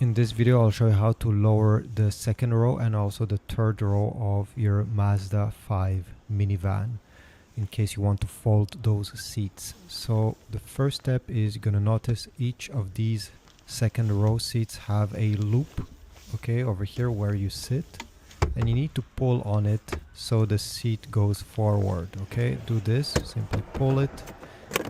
In this video, I'll show you how to lower the second row and also the third row of your Mazda 5 minivan in case you want to fold those seats. So the first step is you're going to notice each of these second row seats have a loop, okay, over here where you sit, and you need to pull on it so the seat goes forward. Okay, do this, simply pull it,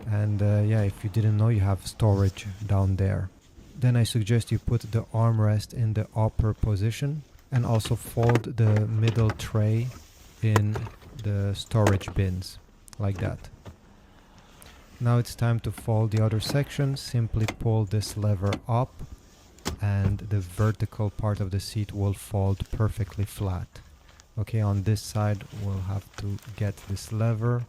and yeah, if you didn't know, you have storage down there. Then I suggest you put the armrest in the upper position and also fold the middle tray in the storage bins, like that. Now it's time to fold the other section. Simply pull this lever up and the vertical part of the seat will fold perfectly flat. Okay, on this side we'll have to get this lever.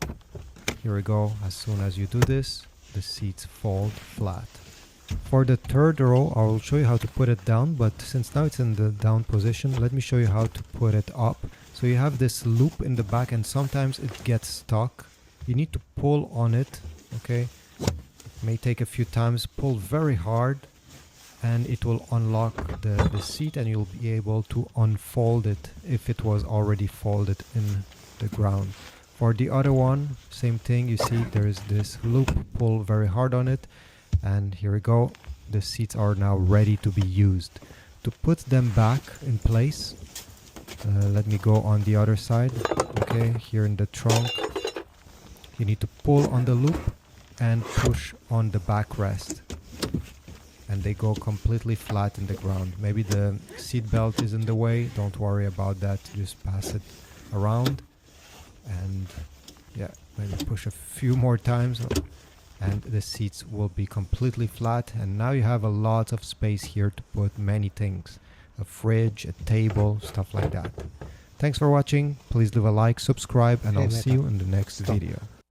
Here we go. As soon as you do this, the seats fold flat. For the third row, I will show you how to put it down, but since now it's in the down position, let me show you how to put it up. So you have this loop in the back and sometimes it gets stuck. You need to pull on it, okay? It may take a few times. Pull very hard and it will unlock the seat and you'll be able to unfold it if it was already folded in the ground. For the other one, same thing. You see there is this loop. Pull very hard on it. And here we go, the seats are now ready to be used. To put them back in place, let me go on the other side. Okay, here in the trunk, you need to pull on the loop and push on the backrest. And they go completely flat in the ground. Maybe the seat belt is in the way, don't worry about that, just pass it around. And yeah, maybe push a few more times. And the seats will be completely flat, and now you have a lot of space here to put many things, a fridge, a table, stuff like that. Thanks for watching. Please leave a like, subscribe, and I'll see you in the next video.